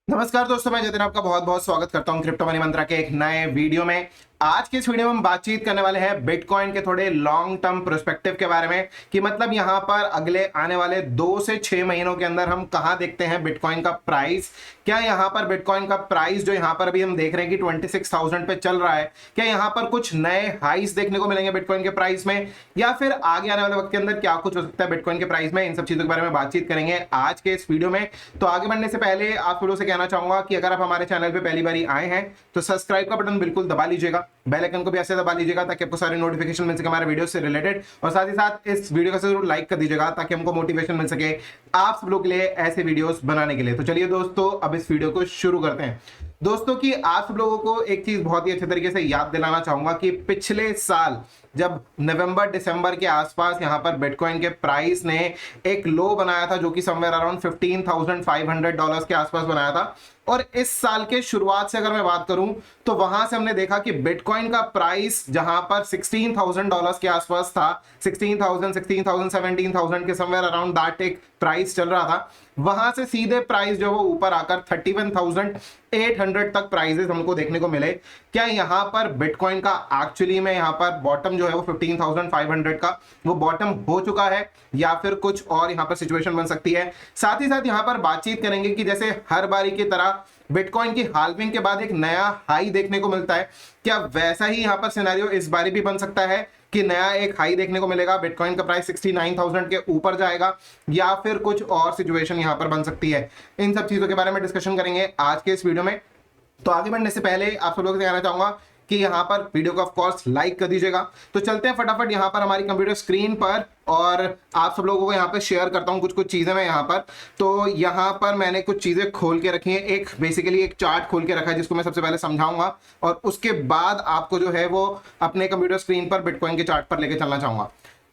नमस्कार दोस्तों, मैं जतिन आपका बहुत बहुत स्वागत करता हूं क्रिप्टो मनी मंत्रा के एक नए वीडियो में। आज के इस वीडियो में हम बातचीत करने वाले हैं बिटकॉइन के थोड़े लॉन्ग टर्म पर्सपेक्टिव के बारे में कि मतलब यहां पर अगले आने वाले 2 से 6 महीनों के अंदर हम कहां देखते हैं बिटकॉइन का प्राइस। क्या यहां पर बिटकॉइन का प्राइस जो यहां पर अभी हम देख रहे हैं कि 26,000 पे चल रहा है, क्या यहां पर कुछ नए हाइस देखने को मिलेंगे बिटकॉइन के प्राइस में, या फिर आगे आने वाले वक्त के अंदर क्या कुछ हो सकता है बिटकॉइन के प्राइस में। इन सब चीजों के बारे में बातचीत करेंगे आज के इस वीडियो में। तो आगे बढ़ने से पहले आप लोगों से कहना चाहूंगा कि अगर आप हमारे चैनल पे पहली बार आए हैं तो सब्सक्राइब का बटन बिल्कुल दबा लीजिएगा, बेल आइकन को भी ऐसे दबा लीजिएगा ताकि आपको सारे नोटिफिकेशन मिल सके हमारे वीडियो से रिलेटेड, और साथ ही साथ इस वीडियो को जरूर लाइक कर दीजिएगा ताकि हमको मोटिवेशन मिल सके आप सब लोग के लिए ऐसे वीडियोस बनाने के लिए। तो चलिए दोस्तों, अब इस वीडियो को शुरू करते हैं। दोस्तों की आप सब लोगों को एक चीज बहुत ही अच्छे तरीके से याद दिलाना चाहूंगा कि पिछले साल जब नवंबर दिसंबर के आसपास यहां पर बिटकॉइन के प्राइस ने एक लो बनाया था जो कि समवेयर अराउंड $15,500 के आसपास बनाया था, और इस साल के शुरुआत से अगर मैं बात करूं तो वहां से हमने देखा कि बिटकॉइन का प्राइस जहां पर $16,000 के आसपास था, 16,000, 16,000, 17,000 के समवेयर अराउंड दैट एक प्राइस चल रहा था, वहां से सीधे प्राइस जो वो ऊपर आकर 31,800 तक प्राइसेस हमको देखने को मिले। क्या यहां पर बिटकॉइन का एक्चुअली में यहां पर बॉटम जो है वो 15,500 का वो बॉटम हो चुका है, या फिर कुछ और यहां पर सिचुएशन बन सकती है। साथ ही साथ यहां पर बातचीत करेंगे कि जैसे हर बारी की तरह बिटकॉइन की हाल्विंग के बाद एक नया हाई देखने को मिलता है, क्या वैसा ही यहां पर सिनेरियो इस बारी भी बन सकता है कि नया एक हाई देखने को मिलेगा, बिटकॉइन का प्राइस 69,000 के ऊपर जाएगा, या फिर कुछ और सिचुएशन यहां पर बन सकती है। इन सब चीजों के बारे में डिस्कशन करेंगे आज के इस वीडियो में। तो आगे बढ़ने से पहले आप सब लोगों से कहना चाहूंगा कि यहां पर वीडियो को ऑफ कोर्स लाइक कर दीजिएगा। तो चलते हैं फटाफट यहां पर हमारी कंप्यूटर स्क्रीन पर, और आप सब लोगों को यहां पर शेयर करता हूं कुछ चीजें मैं यहां पर। तो यहां पर मैंने कुछ चीजें खोल के रखी हैं, एक बेसिकली एक चार्ट खोल के रखा है जिसको मैं सबसे पहले समझाऊंगा, और उसके बाद आपको जो है वो अपने कंप्यूटर स्क्रीन पर बिटकॉइन के चार्ट पर लेके चलना चाहूंगा।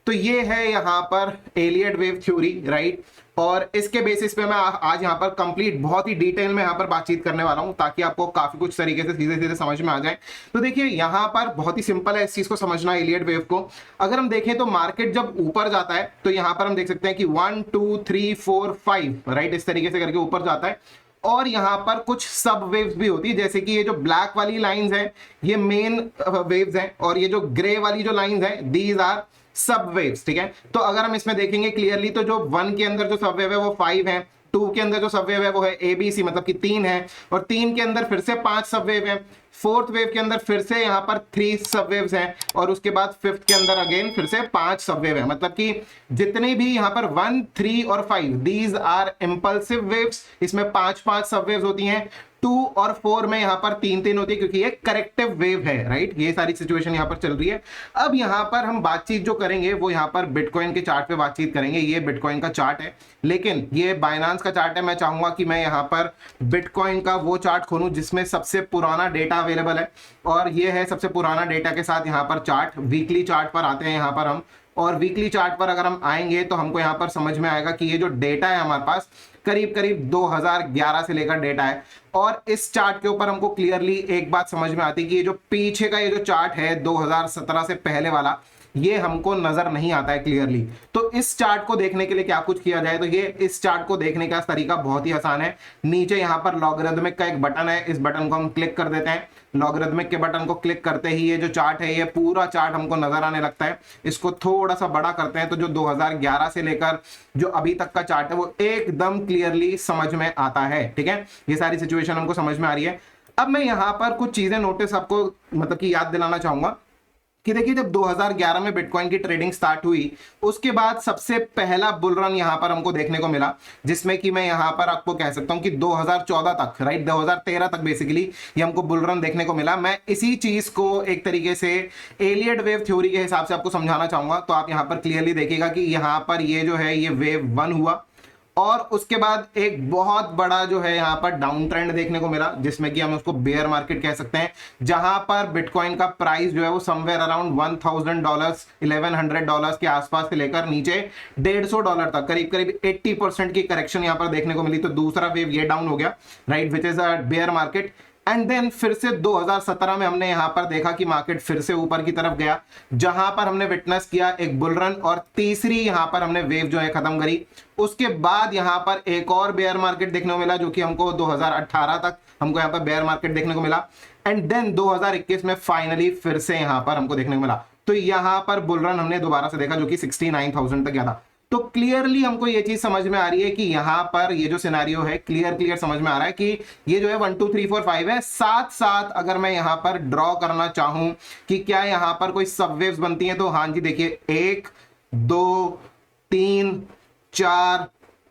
तो ये है यहां पर एलियट वेव थ्योरी, राइट, और इसके बेसिस पे मैं आज यहाँ पर कंप्लीट बहुत ही डिटेल में यहाँ पर बातचीत करने वाला हूँ ताकि आपको काफी कुछ तरीके से सीधे सीधे समझ में आ जाए। तो देखिए यहाँ पर बहुत ही सिंपल है इस चीज को समझना, एलियट वेव को अगर हम देखें तो मार्केट जब ऊपर जाता है तो यहाँ पर हम देख सकते हैं कि 1 2 3 4 5 राइट, इस तरीके से करके ऊपर जाता है, और यहां पर कुछ सब वेव्स भी होती है, जैसे कि ये जो ब्लैक वाली लाइंस हैं ये मेन वेव्स हैं, और ये जो ग्रे वाली जो लाइंस हैं दीज आर सब वेव्स। ठीक है, तो अगर हम इसमें देखेंगे क्लियरली तो जो 1 के अंदर जो सब वेव है वो 5 है, 2 के अंदर जो सब वेव है वो है ABC मतलब कि 3 है, और 3 के अंदर फिर से 5 सब वेव है, 4th वेव के अंदर फिर से यहाँ पर 3 सब वेव्स हैं, और उसके बाद 5th के अंदर अगेन फिर से 5 सब वेव है। मतलब कि जितने भी यहाँ पर 1 3 और 5 दीज आर इंपल्सिव वेव्स, इसमें 5 सब वेव्स होती हैं। 2 और 4 में यहाँ पर 3 होती है क्योंकि ये करेक्टिव वेव है, राइट। ये सारी सिचुएशन यहाँ पर चल रही है। अब यहाँ पर हम बातचीत जो करेंगे वो यहाँ पर बिटकॉइन के चार्ट पे बातचीत करेंगे। ये बिटकॉइन का चार्ट है, लेकिन ये बाइनांस का चार्ट है। मैं चाहूंगा कि मैं यहाँ पर बिटकॉइन का वो चार्ट खोलूं जिसमें सबसे पुराना डेटा अवेलेबल है, और ये है सबसे पुराना डेटा के साथ यहाँ पर चार्ट। वीकली चार्ट पर आते हैं यहाँ पर हम, और वीकली चार्ट पर अगर हम आएंगे तो हमको यहाँ पर समझ में आएगा कि ये जो डेटा है हमारे पास करीब करीब 2011 से लेकर डेटा है, और इस चार्ट के ऊपर हमको क्लियरली एक बात समझ में आती है कि ये जो पीछे का ये जो चार्ट है 2017 से पहले वाला, ये हमको नजर नहीं आता है क्लियरली। तो इस चार्ट को देखने के लिए क्या कुछ किया जाए, तो ये इस चार्ट को देखने का तरीका बहुत ही आसान है। नीचे यहाँ पर लॉगरिथमिक का एक बटन है, इस बटन को हम क्लिक कर देते हैं। लॉगरिथमिक के बटन को क्लिक करते ही ये जो चार्ट है ये पूरा चार्ट हमको नजर आने लगता है। इसको थोड़ा सा बड़ा करते हैं तो जो 2011 से लेकर जो अभी तक का चार्ट है वो एकदम क्लियरली समझ में आता है। ठीक है, ये सारी सिचुएशन हमको समझ में आ रही है। अब मैं यहाँ पर कुछ चीजें नोटिस आपको मतलब कि याद दिलाना चाहूंगा कि देखिए जब 2011 में बिटकॉइन की ट्रेडिंग स्टार्ट हुई उसके बाद सबसे पहला बुल रन यहां पर हमको देखने को मिला, जिसमें कि मैं यहां पर आपको कह सकता हूं कि 2014 तक, राइट, 2013 तक बेसिकली ये हमको बुल रन देखने को मिला। मैं इसी चीज को एक तरीके से एलियट वेव थ्योरी के हिसाब से आपको समझाना चाहूंगा। तो आप यहां पर क्लियरली देखिएगा कि यहां पर ये जो है ये वेव 1 हुआ, और उसके बाद एक बहुत बड़ा जो है यहाँ पर डाउन ट्रेंड देखने को मिला, जिसमें कि हम उसको बेयर मार्केट कह सकते हैं, जहां पर बिटकॉइन का प्राइस जो है वो समवेयर अराउंड $1,000 $1,100 के आसपास से लेकर नीचे $150 तक करीब करीब 80% की करेक्शन यहाँ पर देखने को मिली। तो दूसरा वेव ये डाउन हो गया, right, which is a bear market. And then फिर से 2017 में हमने यहां पर देखा कि मार्केट फिर से ऊपर की तरफ गया, जहां पर हमने विटनेस किया एक बुल रन और तीसरी यहां पर हमने वेव जो है खत्म करी। उसके बाद यहां पर एक और बेयर मार्केट देखने को मिला, जो कि हमको 2018 तक हमको यहां पर बेयर मार्केट देखने को मिला, एंड देन 2021 में फाइनली फिर से यहां पर हमको देखने को मिला। तो यहां पर बुल रन हमने दोबारा से देखा, जो कि 69,000 तक गया था। तो क्लियरली हमको ये चीज समझ में आ रही है कि यहां पर ये जो सिनेरियो है क्लियर समझ में आ रहा है कि ये जो है 1 2 3 4 5 है। साथ साथ अगर मैं यहां पर ड्रॉ करना चाहूं कि क्या यहां पर कोई सब वेव्स बनती हैं, तो हाँ जी देखिए 1 2 3 4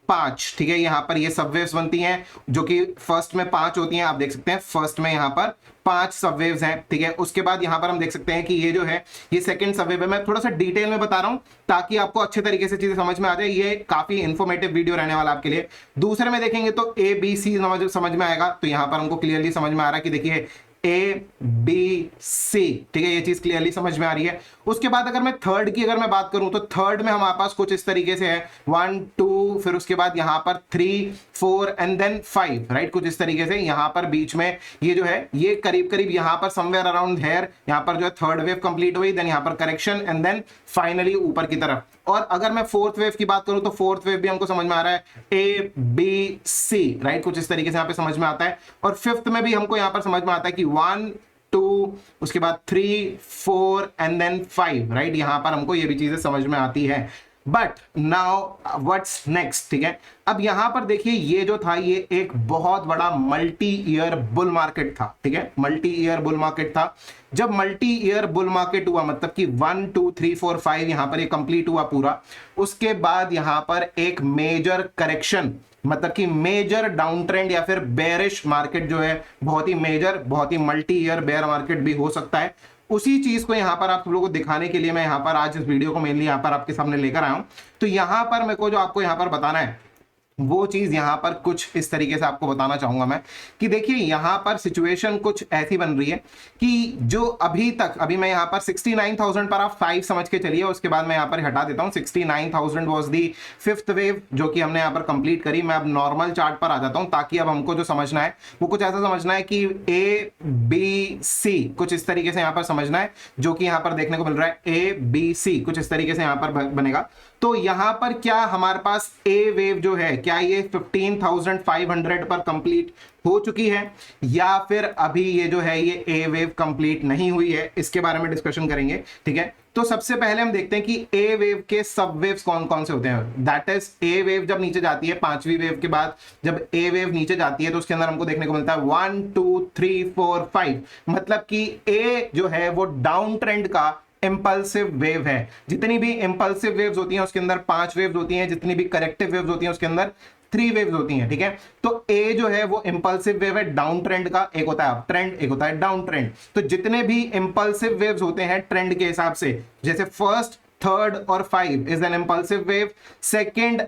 5, ठीक है, यहां पर ये सब वेव्स बनती हैं, जो कि फर्स्ट में 5 होती हैं। आप देख सकते हैं फर्स्ट में यहां पर 5 सब वेव्स हैं, ठीक है। उसके बाद यहां पर हम देख सकते हैं कि ये जो है ये सेकंड सब वेव है। मैं थोड़ा सा डिटेल में बता रहा हूं ताकि आपको अच्छे तरीके से चीजें समझ में आ जाए। ये काफी इंफॉर्मेटिव वीडियो रहने वाला आपके लिए। दूसरे में देखेंगे तो ए बी सी समझ में आएगा। तो यहां पर हमको क्लियरली समझ में आ रहा है कि देखिए ए बी सी, ठीक है, ये चीज क्लियरली समझ में आ रही है। उसके बाद अगर मैं थर्ड की अगर मैं बात करूं तो थर्ड में हमारे पास कुछ इस तरीके से है 1 2, फिर उसके बाद यहां पर 3 4 एंड देन 5, राइट, कुछ इस तरीके से। यहां पर बीच में ये जो है ये करीब करीब यहां पर समवेयर अराउंड हेयर यहां पर जो है थर्ड वेव कंप्लीट हुई, देन यहां पर करेक्शन एंड देन फाइनली ऊपर की तरफ। और अगर मैं फोर्थ वेव की बात करूं तो फोर्थ वेव भी हमको समझ में आ रहा है ए बी सी, राइट, कुछ इस तरीके से यहां पे समझ में आता है। और फिफ्थ में भी हमको यहां पर समझ में आता है कि 1 2, उसके बाद 3 4 एंड देन 5, राइट, यहां पर हमको ये भी चीजें समझ में आती है। बट नाउ व्हाट्स नेक्स्ट, ठीक है। अब यहां पर देखिए ये जो था ये एक बहुत बड़ा मल्टी ईयर बुल मार्केट था, ठीक है, मल्टी ईयर बुल मार्केट था। जब मल्टी ईयर बुल मार्केट हुआ मतलब कि 1 2 3 4 5 यहां पर ये कंप्लीट हुआ पूरा, उसके बाद यहां पर एक मेजर करेक्शन मतलब कि मेजर डाउन ट्रेंड या फिर बेरिश मार्केट जो है, बहुत ही मेजर बहुत ही मल्टी ईयर बेयर मार्केट भी हो सकता है। उसी चीज को यहां पर आप सब लोगों को दिखाने के लिए मैं यहां पर आज इस वीडियो को मेनली यहां पर आपके सामने लेकर आया हूं। तो यहां पर मेरे को जो आपको यहां पर बताना है वो चीज यहां पर कुछ इस तरीके से आपको बताना चाहूंगा मैं कि देखिए यहां पर सिचुएशन कुछ ऐसी बन रही है कि जो अभी मैं यहां पर 69,000 पर आप 5 समझ के चलिए, उसके बाद मैं यहां पर हटा देता हूं। 69,000 वाज दी फिफ्थ वेव जो कि हमने यहां पर कंप्लीट करी। मैं अब नॉर्मल चार्ट पर आ जाता हूं ताकि अब हमको जो समझना है वो कुछ ऐसा समझना है कि ए बी सी कुछ इस तरीके से यहां पर समझना है, जो कि यहां पर देखने को मिल रहा है ए बी सी कुछ इस तरीके से यहां पर बनेगा। तो यहां पर क्या हमारे पास ए वेव जो है क्या ये 15,500 पर कंप्लीट हो चुकी है या फिर अभी ये जो है ये ए वेव कंप्लीट नहीं हुई है, इसके बारे में डिस्कशन करेंगे, ठीक है। तो सबसे पहले हम देखते हैं कि ए वेव के सब वेव्स कौन कौन से होते हैं। दैट इज ए वेव जब नीचे जाती है, पांचवी वेव के बाद जब ए वेव नीचे जाती है तो उसके अंदर हमको देखने को मिलता है 1 2 3 4 5, मतलब कि ए जो है वो डाउन ट्रेंड का इंपल्सिव वेव है। जितनी भी इंपल्सिव वेव्स होती हैं उसके अंदर 5 वेव्स होती हैं, जितनी भी करेक्टिव वेव्स होती हैं उसके अंदर 3 वेव्स होती हैं, ठीक है। तो ए जो है वो इंपल्सिव वेव है डाउन ट्रेंड का, एक होता है अप ट्रेंड, एक होता है डाउन ट्रेंड। तो जितने भी इंपल्सिव वेव्स होते हैं ट्रेंड के हिसाब से, जैसे फर्स्ट थर्ड और 5 is an impulsive wave, second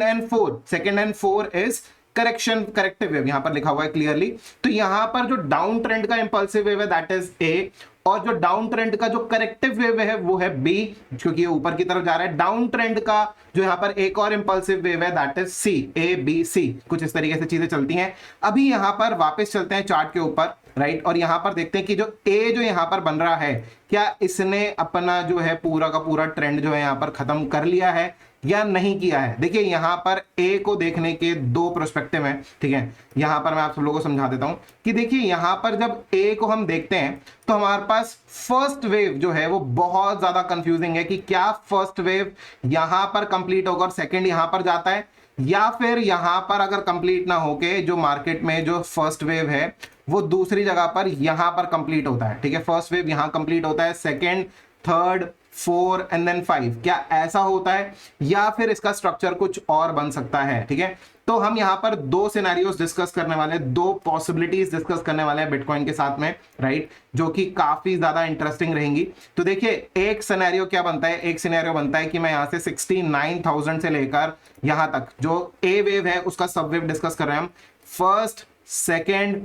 and four is corrective wave, यहां पर लिखा हुआ है क्लियरली। तो यहां पर जो डाउन ट्रेंड का इंपल्सिव वेव है दैट इज ए, और जो डाउन ट्रेंड का जो करेक्टिव वेव है वो है बी, क्योंकि ये ऊपर की तरफ जा रहा है। डाउन ट्रेंड का जो यहाँ पर एक और इंपल्सिव वेव है that is C, A B C, कुछ इस तरीके से चीजें चलती हैं। अभी यहाँ पर वापस चलते हैं चार्ट के ऊपर, राइट, और यहां पर देखते हैं कि जो ए जो यहां पर बन रहा है क्या इसने अपना जो है पूरा का पूरा ट्रेंड जो है यहां पर खत्म कर लिया है या नहीं किया है। देखिए यहां पर ए को देखने के 2 पर्सपेक्टिव हैं, ठीक है। यहां पर मैं आप सब लोगों को समझा देता हूं कि देखिए यहां पर जब ए को हम देखते हैं तो हमारे पास फर्स्ट वेव जो है वो बहुत ज्यादा कंफ्यूजिंग है कि क्या फर्स्ट वेव यहां पर कंप्लीट होकर सेकंड यहां पर जाता है या फिर यहां पर अगर कंप्लीट ना होके जो मार्केट में जो फर्स्ट वेव है वो दूसरी जगह पर यहां पर कंप्लीट होता है, ठीक है। फर्स्ट वेव यहां कंप्लीट होता है, सेकंड थर्ड 4 एंड देन 5, क्या ऐसा होता है या फिर इसका स्ट्रक्चर कुछ और बन सकता है, ठीक है। तो हम यहां पर 2 सिनेरियोस डिस्कस करने वाले हैं, 2 पॉसिबिलिटीज डिस्कस करने वाले हैं बिटकॉइन के साथ में, राइट, जो कि काफी ज्यादा इंटरेस्टिंग रहेंगी। तो देखिए एक सिनेरियो क्या बनता है, एक सिनेरियो बनता है कि मैं यहां से 69,000 से लेकर यहां तक जो ए वेव है उसका सब वेव डिस्कस कर रहे हैं हम, first second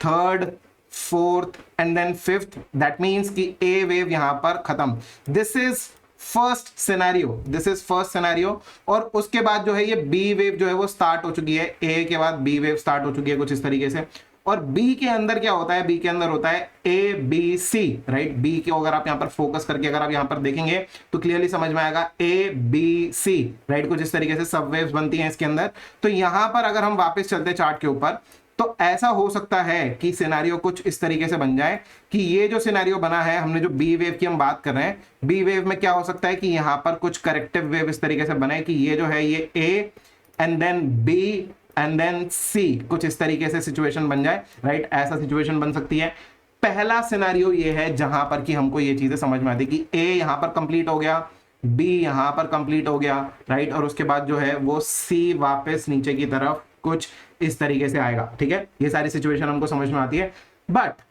third fourth and then fifth, that means कि ए वेव यहां पर खत्म। दिस इज फर्स्ट सिनेरियो, और उसके बाद जो है ये बी वेव जो है वो स्टार्ट हो चुकी है, ए के बाद बी वेव स्टार्ट हो चुकी है कुछ इस तरीके से। और बी के अंदर क्या होता है, बी के अंदर होता है A B C, right. B के अगर आप यहां पर फोकस करके अगर आप यहां पर देखेंगे तो क्लियरली समझ में आएगा ए बी सी, राइट। कुछ इस तरीके से सब वेव्स बनती हैं इसके अंदर। तो यहां पर अगर हम वापस चलते हैं चार्ट के ऊपर, तो ऐसा हो सकता है कि सिनेरियो कुछ इस तरीके से बन जाए कि ये जो सिनेरियो बना है, हमने जो बी वेव की हम बात कर रहे हैं, बी वेव में क्या हो सकता है कि यहां पर कुछ करेक्टिव वेव इस तरीके से बने कि ये जो है ये A and then B and then C, कुछ इस तरीके से सिचुएशन बन जाए, राइट। ऐसा सिचुएशन बन सकती है। पहला सिनेरियो ये है जहां पर कि हमको ये चीजें समझ में आती कि ए यहां पर कंप्लीट हो गया, बी यहां पर कंप्लीट हो गया, राइट। और उसके बाद जो है वो सी वापस नीचे की तरफ कुछ इस तरीके से आएगा, ठीक है। ये सारी सिचुएशन हमको समझ में आती है। बट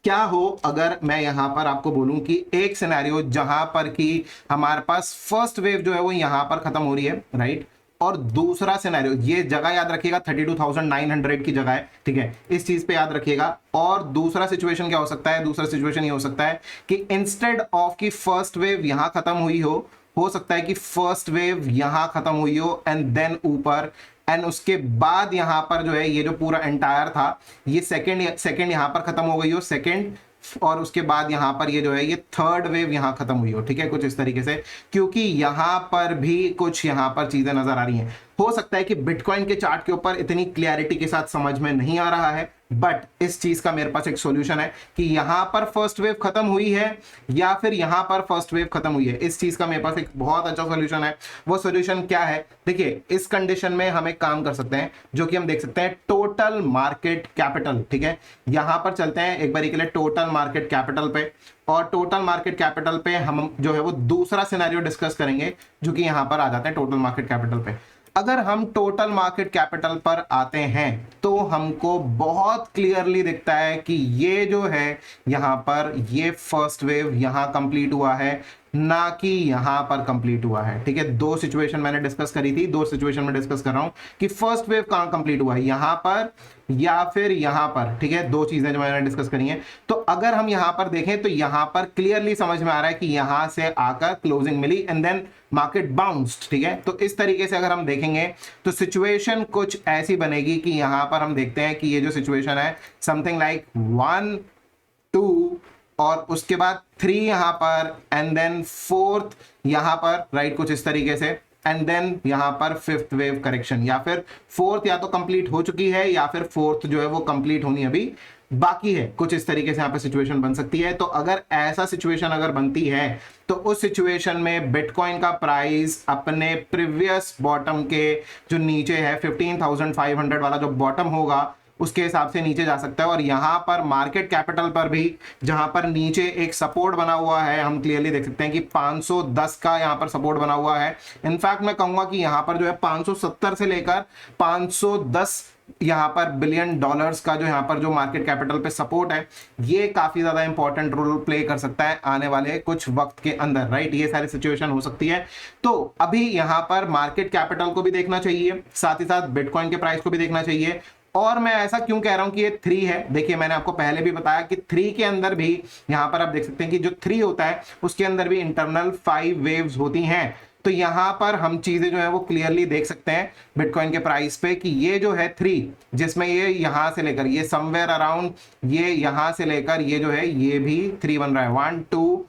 क्या हो अगर मैं यहां पर आपको बोलूं कि एक सिनेरियो जहां पर कि हमारे पास फर्स्ट वेव जो है वो यहां पर खत्म हो रही है, राइट। और दूसरा सिनेरियो, ये जगह याद रखिएगा 32,900 की जगह है, ठीक है, इस चीज पे याद रखिएगा। और दूसरा सिचुएशन क्या हो सकता है, दूसरा सिचुएशन ये हो सकता है कि इंस्टेड ऑफ की फर्स्ट वेव यहां खत्म हुई हो सकता है कि फर्स्ट वेव यहां खत्म हुई हो एंड देन ऊपर, एंड उसके बाद यहां पर जो है ये जो पूरा एंटायर था ये सेकंड यहां पर खत्म हो गई हो, सेकंड, और उसके बाद यहां पर ये जो है ये थर्ड वेव यहां खत्म हुई हो, ठीक है, कुछ इस तरीके से। क्योंकि यहां पर भी कुछ यहां पर चीजें नजर आ रही हैं। हो सकता है कि बिटकॉइन के चार्ट के ऊपर इतनी क्लैरिटी के साथ समझ में नहीं आ रहा है, बट इस चीज का मेरे पास एक सॉल्यूशन है कि यहां पर फर्स्ट वेव खत्म हुई है या फिर यहां पर फर्स्ट वेव खत्म हुई है। इस चीज का मेरे पास एक बहुत अच्छा सॉल्यूशन है। वो सॉल्यूशन क्या है, देखिए इस कंडीशन में हम एक काम कर सकते हैं जो कि हम देख सकते हैं टोटल मार्केट कैपिटल, ठीक है। यहां पर चलते हैं एक बार के लिए टोटल मार्केट कैपिटल पे, और टोटल मार्केट कैपिटल पे हम जो है वो दूसरा सिनेरियो डिस्कस करेंगे जो कि यहां पर आ जाते हैं टोटल मार्केट कैपिटल पे। अगर हम टोटल मार्केट कैपिटल पर आते हैं तो हमको बहुत क्लियरली दिखता है कि ये जो है यहां पर ये फर्स्ट वेव यहां कंप्लीट हुआ है, ना कि यहां पर कंप्लीट हुआ है, ठीक है। दो सिचुएशन मैंने डिस्कस करी थी, दो सिचुएशन में डिस्कस कर रहा हूं कि फर्स्ट वेव कहां कंप्लीट हुआ है, यहां पर या फिर यहां पर, ठीक है। दो चीजें जो मैंने डिस्कस करी हैं। तो अगर हम यहां पर देखें तो यहां पर क्लियरली समझ में आ रहा है कि यहां से आकर क्लोजिंग मिली एंड देन मार्केट बाउंस्ड, ठीक है। तो इस तरीके से अगर हम देखेंगे तो सिचुएशन कुछ ऐसी बनेगी कि यहां पर हम देखते हैं कि ये जो सिचुएशन है समथिंग लाइक 1 2 और उसके बाद 3 यहां पर एंड देन 4th यहां पर, राइट, कुछ इस तरीके से, एंड देन यहां पर 5th वेव करेक्शन, या फिर 4th या तो कंप्लीट हो चुकी है या फिर 4th जो है वो कंप्लीट होनी अभी बाकी है, कुछ इस तरीके से यहां पे सिचुएशन बन सकती है। तो अगर ऐसा सिचुएशन अगर बनती है तो उस सिचुएशन में बिटकॉइन का प्राइस अपने प्रीवियस बॉटम के जो नीचे है 15,500 वाला जो बॉटम होगा उसके हिसाब से नीचे जा सकता है। और यहां पर मार्केट कैपिटल पर भी जहां पर नीचे एक सपोर्ट बना हुआ है, हम क्लियरली देख सकते हैं कि 510 का यहां पर सपोर्ट बना हुआ है। इनफैक्ट मैं कहूंगा कि यहां पर जो है 570 से लेकर 510 यहां पर बिलियन डॉलर्स का जो यहां पर जो मार्केट कैपिटल पे सपोर्ट है, ये काफी ज्यादा इंपॉर्टेंट रोल प्ले कर सकता है आने वाले कुछ वक्त के अंदर, राइट। ये सारी सिचुएशन हो सकती है। तो अभी यहां पर मार्केट कैपिटल को भी देखना चाहिए, साथ ही साथ बिटकॉइन के प्राइस को भी देखना चाहिए। और मैं ऐसा क्यों कह रहा हूं कि ये 3 है, देखिए मैंने आपको पहले भी बताया कि 3 के अंदर भी यहां पर आप देख सकते हैं कि जो 3 होता है उसके अंदर भी इंटरनल 5 वेव्स होती हैं। तो यहां पर हम चीजें जो है वो क्लियरली देख सकते हैं बिटकॉइन के प्राइस पे कि ये जो है 3, जिसमें ये यहां से लेकर ये समवेयर अराउंड ये यहां से लेकर ये जो है ये भी 3 बन रहा है, 1 2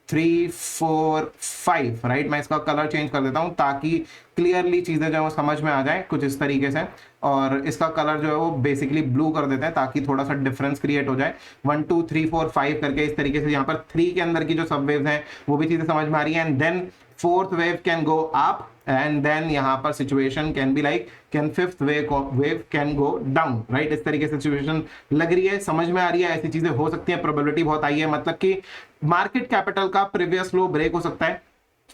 3 4 5, राइट। मैं इसका कलर चेंज कर देता हूं ताकि क्लियरली चीजें जो है वो समझ में आ जाए कुछ इस तरीके से। और इसका कलर जो है वो बेसिकली ब्लू कर देते हैं ताकि थोड़ा सा डिफरेंस क्रिएट हो जाए। 1 2 3 4 5 करके इस तरीके से यहाँ पर 3 के अंदर की जो सब वेव्स हैं वो भी चीजें समझ में आ रही है। And then 4th wave can go up and then यहाँ पर situation can be like can 5th wave can go down, right. इस तरीके से सिचुएशन लग रही है, समझ में आ रही है, ऐसी चीजें हो सकती है, प्रोबेबिलिटी बहुत आई है। मतलब कि मार्केट कैपिटल का प्रीवियस लो ब्रेक हो सकता है।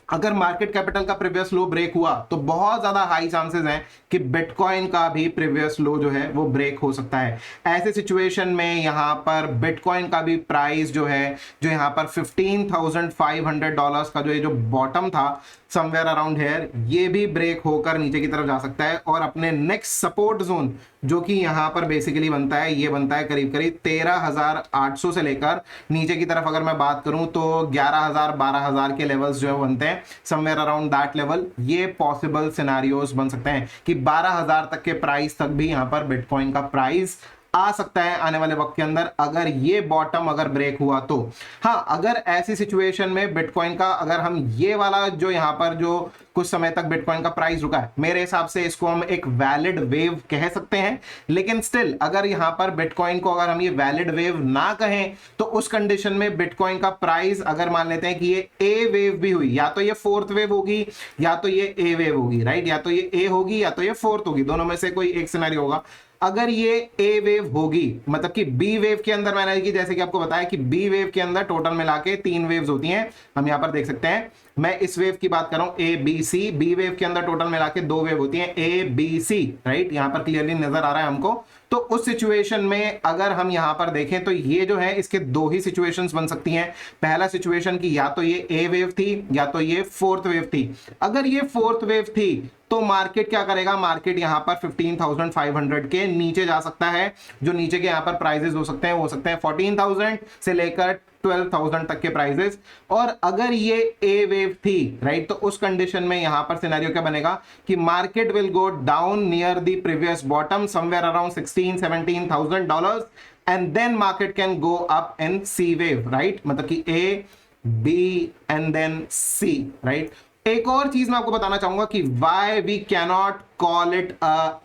अगर मार्केट कैपिटल का प्रीवियस लो ब्रेक हुआ तो बहुत ज्यादा हाई चांसेस हैं कि बिटकॉइन का भी प्रीवियस लो जो है वो ब्रेक हो सकता है। ऐसे सिचुएशन में यहां पर बिटकॉइन का भी प्राइस जो है जो यहां पर $15,500 का जो ये जो बॉटम था समवेयर अराउंड हेयर, ये भी ब्रेक होकर नीचे की तरफ जा सकता है और अपने नेक्स्ट सपोर्ट जोन जो कि यहां पर बेसिकली बनता है, ये बनता है करीब करीब 13,800 से लेकर नीचे की तरफ अगर मैं बात करूं तो 11,000 12,000 के लेवल्स जो है बनते हैं समवेयर अराउंड दैट लेवल। ये पॉसिबल सिनेरियोस बन सकते हैं कि 12,000 तक के प्राइस तक भी यहां पर बिटकॉइन का प्राइस आ सकता है आने वाले वक्त के अंदर अगर ये बॉटम अगर ब्रेक हुआ तो। हाँ, अगर ऐसी सिचुएशन में बिटकॉइन का अगर हम ये वाला जो यहाँ पर जो कुछ समय तक बिटकॉइन का प्राइस रुका है, मेरे हिसाब से इसको हम एक वैलिड वेव कह सकते हैं। लेकिन स्टिल अगर यहाँ पर बिटकॉइन को अगर हम ये वैलिड वेव ना कहें तो उस कंडीशन में बिटकॉइन का प्राइस अगर मान लेते हैं कि ये ए वेव भी हुई, या तो ये फोर्थ वेव होगी या तो ये ए वेव होगी, राइट, या तो ये ए होगी या तो ये फोर्थ होगी, दोनों में से कोई एक सिनेरियो होगा। अगर ये ए वेव होगी मतलब कि बी वेव के अंदर मैंने कि जैसे कि आपको बताया कि बी वेव के अंदर टोटल मिला के 3 वेव्स होती हैं, हम यहां पर देख सकते हैं। मैं इस वेव की बात कर रहा हूं A B C, B wave के अंदर टोटल मिला के 2 वेव होती हैं ए बी सी, राइट, यहां पर क्लियरली नजर आ रहा है हमको। तो उस सिचुएशन में अगर हम यहां पर देखें तो ये जो है इसके 2 ही सिचुएशंस बन सकती हैं। पहला सिचुएशन की या तो ये ए वेव थी या तो ये फोर्थ वेव थी। अगर ये फोर्थ वेव थी तो मार्केट क्या करेगा, मार्केट यहां पर 15,500 के नीचे जा सकता है। जो नीचे के यहां पर प्राइजेस हो सकते हैं वो हो सकते हैं 14,000 से लेकर 12,000 तक के प्राइजेस। और अगर ये ए वेव थी, राइट, तो उस कंडीशन में यहां पर सिनेरियो क्या बनेगा कि market will go down near the previous bottom somewhere around $16,000-17,000 and then market can go up in C wave, right, मतलब कि A B and then C, right. एक और चीज मैं आपको बताना चाहूंगा कि why we cannot call it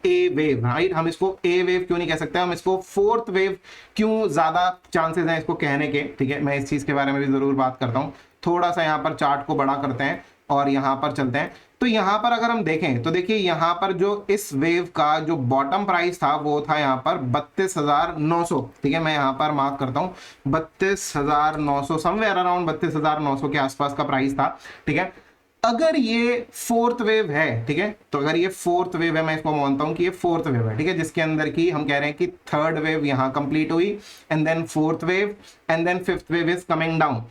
a wave, right, हम इसको ए वेव क्यों नहीं कह सकते, हम इसको फोर्थ वेव क्यों ज्यादा चांसेस हैं इसको कहने के, ठीक है। मैं इस चीज के बारे में भी जरूर बात करता हूं। थोड़ा सा यहाँ पर चार्ट को बड़ा करते हैं और यहाँ पर चलते हैं। तो यहाँ पर अगर हम देखें तो देखिए यहाँ पर जो इस वेव का जो बॉटम प्राइस था वो था यहाँ पर 32,900, ठीक है, मैं यहाँ पर मार्क करता हूँ 32,900, समवेयर अराउंड 32,900 के आसपास का प्राइस था, ठीक है। अगर ये फोर्थ वेव है, ठीक है, तो अगर ये फोर्थ वेव है, मैं इसको मानता हूं कि ये फोर्थ वेव है, ठीक है, जिसके अंदर की हम कह रहे हैं कि थर्ड वेव यहां कंप्लीट हुई and then fourth wave and then fifth wave is coming down.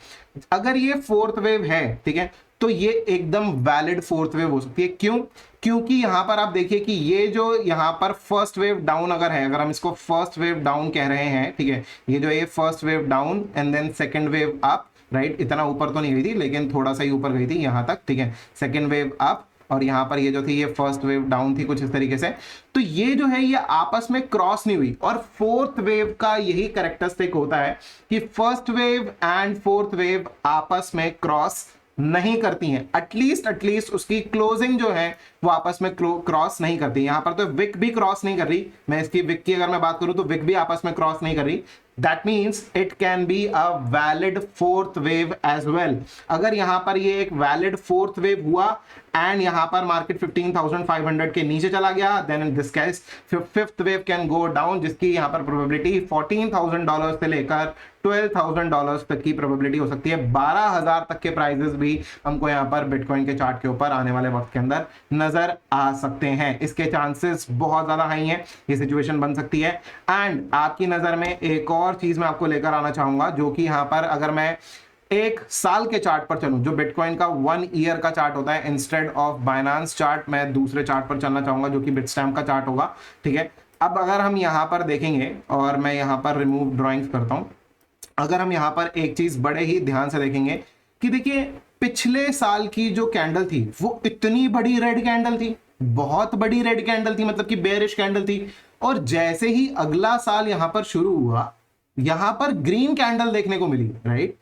अगर ये फोर्थ वेव है, ठीक है, तो ये एकदम वैलिड फोर्थ वेव हो सकती है। क्यों? क्योंकि यहां पर आप देखिए कि ये जो यहां पर फर्स्ट वेव डाउन अगर है, अगर हम इसको फर्स्ट वेव डाउन कह रहे हैं, ठीक है, ये जो ये first wave down and then second wave up, right, इतना ऊपर तो नहीं गई थी लेकिन थोड़ा सा ही ऊपर गई थी यहां तक, ठीक है, सेकेंड वेव अप और यहां पर ये जो थी ये फर्स्ट वेव डाउन थी कुछ इस तरीके से। तो ये जो है ये आपस में क्रॉस नहीं हुई। और फोर्थ वेव का यही कैरेक्टरिस्टिक होता है कि first wave and fourth wave आपस में क्रॉस नहीं करती हैं, एटलीस्ट उसकी क्लोजिंग जो है वो आपस में क्रॉस नहीं करती। यहां पर तो विक भी क्रॉस नहीं कर रही, मैं इसकी विक की अगर मैं बात करूं तो विक भी आपस में क्रॉस नहीं कर रही। That means it can be a valid fourth wave as well। अगर यहां पर ये एक वैलिड फोर्थ वेव हुआ एंड यहां पर मार्केट 15,500 के नीचे चला गया, then in this case fifth wave can go down, जिसकी यहां पर प्रोबेबिलिटी $14,000 से लेकर $12,000 तक की प्रोबेबिलिटी हो सकती है। 12,000 तक के प्राइजेस भी हमको यहां पर बिटकॉइन के चार्ट के ऊपर आने वाले वक्त के अंदर नजर आ सकते हैं। इसके चांसेस बहुत ज्यादा हाई हैं, ये सिचुएशन बन सकती है। एंड आपकी नजर में एक और चीज मैं आपको लेकर आना चाहूंगा, जो कि यहां पर अगर मैं एक साल के चार्ट पर चलूं, जो बिटकॉइन का 1 ईयर का चार्ट होता है इंस्टेड ऑफ बाइनेंस चार्ट, मैं दूसरे चार्ट पर चलना चाहूंगा जो कि बिटस्टैम्प का चार्ट होगा, ठीक है। अब अगर हम यहां पर देखेंगे और मैं यहां पर रिमूव ड्रॉइंग्स करता हूं, अगर हम यहां पर एक चीज बड़े ही ध्यान से देखेंगे कि देखिए पिछले साल की जो कैंडल थी वो इतनी बड़ी रेड कैंडल थी, बहुत बड़ी रेड कैंडल थी, मतलब कि बेयरिश कैंडल थी। और जैसे ही अगला साल यहां पर शुरू हुआ, यहां पर ग्रीन कैंडल देखने को मिली, राइट।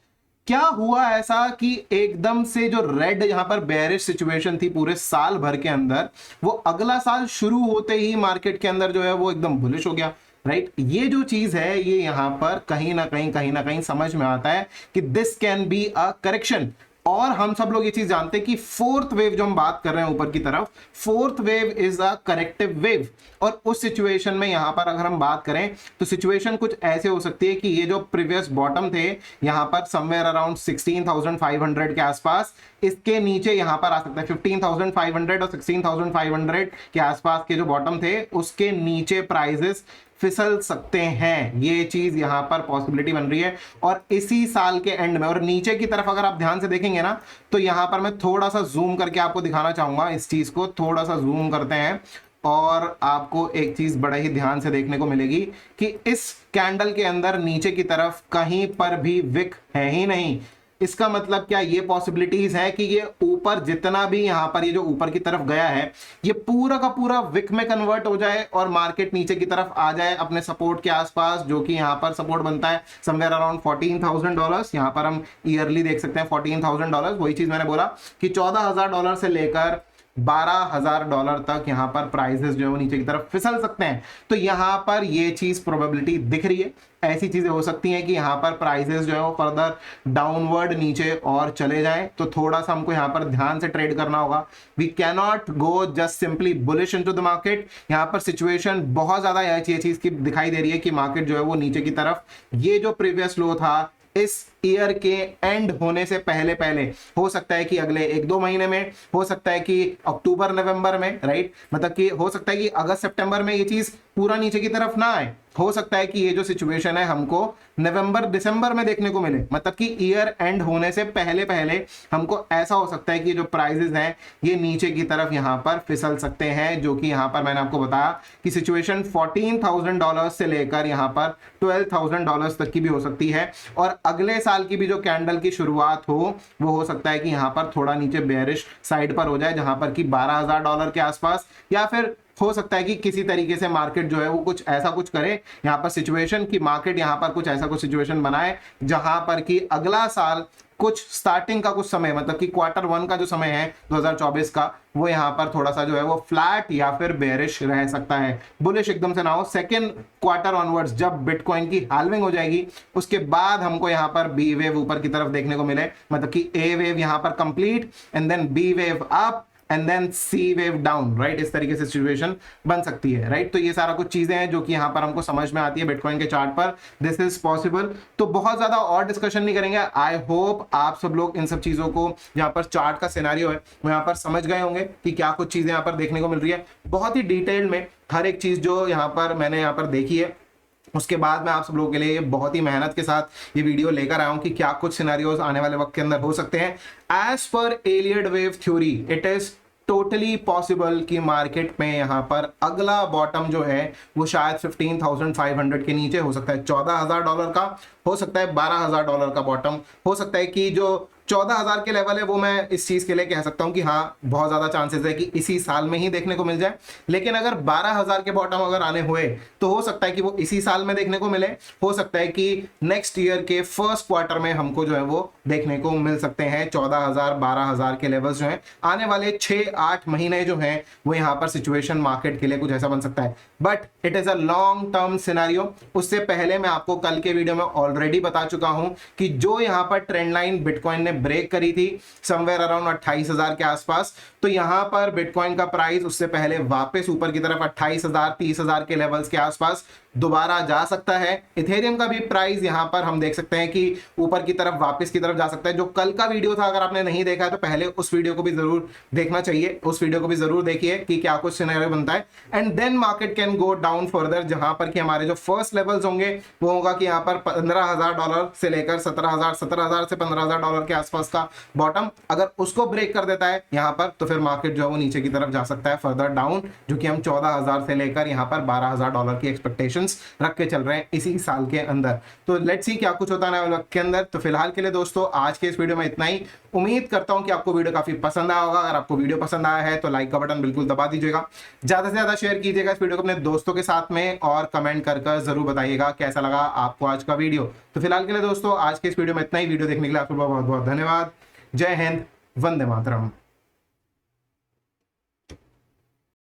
क्या हुआ ऐसा कि एकदम से जो रेड यहां पर बेयरिश सिचुएशन थी पूरे साल भर के अंदर, वो अगला साल शुरू होते ही मार्केट के अंदर जो है वो एकदम बुलिश हो गया, राइट। ये जो चीज है ये यहां पर कहीं ना कहीं समझ में आता है कि this can be a correction. और हम सब लोग ये चीज जानते हैं कि फोर्थ वेव जो हम बात कर रहे हैं ऊपर की तरफ, fourth wave is a corrective wave. और उस सिचुएशन में यहां पर अगर हम बात करें तो सिचुएशन कुछ ऐसे हो सकती है कि ये जो प्रीवियस बॉटम थे यहां पर समवेयर अराउंड 16,500 के आसपास, इसके नीचे यहां पर आ सकता है 15,500 और 16,500 के आसपास के जो बॉटम थे उसके नीचे प्राइजेस फिसल सकते हैं। ये चीज यहां पर पॉसिबिलिटी बन रही है। और इसी साल के एंड में, और नीचे की तरफ अगर आप ध्यान से देखेंगे ना, तो यहां पर मैं थोड़ा सा जूम करके आपको दिखाना चाहूंगा इस चीज को। थोड़ा सा जूम करते हैं और आपको एक चीज बड़ा ही ध्यान से देखने को मिलेगी कि इस कैंडल के अंदर नीचे की तरफ कहीं पर भी विक है ही नहीं। इसका मतलब क्या, ये पॉसिबिलिटीज है कि ये ऊपर जितना भी यहाँ पर ये जो ऊपर की तरफ गया है ये पूरा का पूरा विक में कन्वर्ट हो जाए और मार्केट नीचे की तरफ आ जाए अपने सपोर्ट के आसपास, जो कि यहाँ पर सपोर्ट बनता है समवेयर अराउंड $14,000। यहाँ पर हम ईयरली देख सकते हैं $14,000। वही चीज मैंने बोला कि $14,000 से लेकर $12,000 तक यहाँ पर प्राइसेस जो है वो नीचे की तरफ फिसल सकते हैं। तो यहाँ पर ये चीज प्रोबेबिलिटी दिख रही है। ऐसी चीजें हो सकती हैं कि यहाँ पर प्राइसेस जो है वो फर्दर डाउनवर्ड नीचे और चले जाएं, तो थोड़ा सा हमको यहाँ पर ध्यान से ट्रेड करना होगा। We can not go just simply bullish into the market. यहाँ पर सिचुएशन बहुत ज्यादा ये चीज की दिखाई दे रही है कि मार्केट जो है वो नीचे की तरफ, ये जो प्रीवियस लो था इस ईयर के एंड होने से पहले पहले, हो सकता है कि अगले 1-2 महीने में, हो सकता है कि अक्टूबर नवंबर में, राइट, मतलब कि हो सकता है कि अगस्त सितंबर में ये चीज पूरा नीचे की तरफ ना आए। हो सकता है कि ये जो सिचुएशन है हमको नवंबर दिसंबर में देखने को मिले, मतलब कि ईयर एंड होने से पहले पहले हमको ऐसा हो सकता है कि जो प्राइसेस हैं ये नीचे की तरफ यहाँ पर फिसल सकते हैं, जो कि यहाँ पर मैंने आपको बताया कि सिचुएशन $14,000 से लेकर यहाँ पर $12,000 तक की भी हो सकती है। और अगले साल की भी जो कैंडल की शुरुआत हो वो हो सकता है कि यहाँ पर थोड़ा नीचे बेयरिश साइड पर हो जाए, जहां पर कि $12,000 के आसपास, या फिर हो सकता है कि किसी तरीके से मार्केट जो है वो कुछ ऐसा कुछ करे यहाँ पर सिचुएशन कि मार्केट यहाँ पर कुछ ऐसा कुछ सिचुएशन बनाए जहां पर कि अगला साल कुछ स्टार्टिंग का कुछ समय, मतलब कि Q1 का जो समय है 2024 का, वो यहाँ पर थोड़ा सा जो है वो फ्लैट या फिर बेरिश रह सकता है। बुलिश एकदम से ना हो। सेकेंड क्वार्टर ऑनवर्ड्स जब बिटकॉइन की हाल्विंग हो जाएगी उसके बाद हमको यहाँ पर बी वेव ऊपर की तरफ देखने को मिले, मतलब कि ए वेव यहाँ पर complete and then B wave up and then C wave down, right, इस तरीके से सिचुएशन बन सकती है, राइट। तो ये सारा कुछ चीजें हैं जो कि यहाँ पर हमको समझ में आती है बिटकॉइन के चार्ट पर, दिस इज पॉसिबल। तो बहुत ज्यादा और डिस्कशन नहीं करेंगे। आई होप आप सब लोग इन सब चीजों को, यहाँ पर चार्ट का सिनेरियो है वो यहाँ पर समझ गए होंगे कि क्या कुछ चीजें यहाँ पर देखने को मिल रही है। बहुत ही डिटेल में हर एक चीज जो यहाँ पर मैंने यहाँ पर देखी है, उसके बाद मैं आप सब लोगों के लिए बहुत ही मेहनत के साथ ये वीडियो लेकर आया हूं कि क्या कुछ सिनेरियोज आने वाले वक्त के अंदर हो सकते हैं। As per Elliott wave theory it is totally possible कि मार्केट में यहाँ पर अगला बॉटम जो है वो शायद 15,500 के नीचे हो सकता है। $14,000 का हो सकता है, $12,000 का बॉटम हो सकता है। कि जो 14,000 के लेवल है वो मैं इस चीज के लिए कह सकता हूं कि हाँ बहुत ज्यादा चांसेस है कि इसी साल में ही देखने को मिल जाए। लेकिन अगर 12,000 के बॉटम अगर आने हुए तो हो सकता है कि वो इसी साल में देखने को मिले, हो सकता है कि नेक्स्ट ईयर के फर्स्ट क्वार्टर में हमको जो है वो देखने को मिल सकते हैं 14,000 12,000 के लेवल्स जो है। आने वाले 6-8 महीने जो है वो यहाँ पर सिचुएशन मार्केट के लिए कुछ ऐसा बन सकता है, but it is a long term scenario. उससे पहले मैं आपको कल के वीडियो में ऑलरेडी बता चुका हूं कि जो यहाँ पर ट्रेंड लाइन बिटकॉइन ने ब्रेक करी थी समवेयर अराउंड 28,000 के आसपास, तो यहां पर बिटकॉइन का प्राइस उससे पहले वापस ऊपर की तरफ 28,000 30,000 के लेवल्स के आसपास दोबारा जा सकता है। इथेरियम का भी प्राइस यहां पर हम देख सकते हैं कि ऊपर की तरफ वापस की तरफ जा सकता है। जो कल का वीडियो था अगर आपने नहीं देखा है तो पहले उस वीडियो को भी जरूर देखना चाहिए, उस वीडियो को भी जरूर देखिए कि क्या कुछ सिनेरियो बनता है। And then market can go down further, जहां पर कि हमारे जो फर्स्ट लेवल्स होंगे वो होगा कि यहाँ पर $15,000 से लेकर 17,000 से $15,000 के आसपास का बॉटम अगर उसको ब्रेक कर देता है यहाँ पर, तो फिर मार्केट जो है वो नीचे की तरफ जा सकता है फर्दर डाउन, जो कि हम 14,000 से लेकर यहाँ पर $12,000 की एक्सपेक्टेशन रख के चल रहे हैं इसी साल के अंदर। तो लेट्स सी क्या कुछ होता है वक्त के अंदर। तो फिलहाल के लिए दोस्तों आज के इस वीडियो में इतना ही। उम्मीद करता हूं कि आपको वीडियो काफी पसंद आया होगा। अगर आपको वीडियो पसंद आया है तो लाइक का बटन बिल्कुल दबा दीजिएगा, ज्यादा से ज्यादा शेयर कीजिएगा इस वीडियो को अपने दोस्तों के साथ में, और कमेंट कर जरूर बताइएगा कैसा लगा आपको आज का वीडियो। तो फिलहाल के लिए दोस्तों आज के इस वीडियो में इतना ही। वीडियो देखने के लिए आपको बहुत बहुत धन्यवाद। जय हिंद, वंदे मातरम।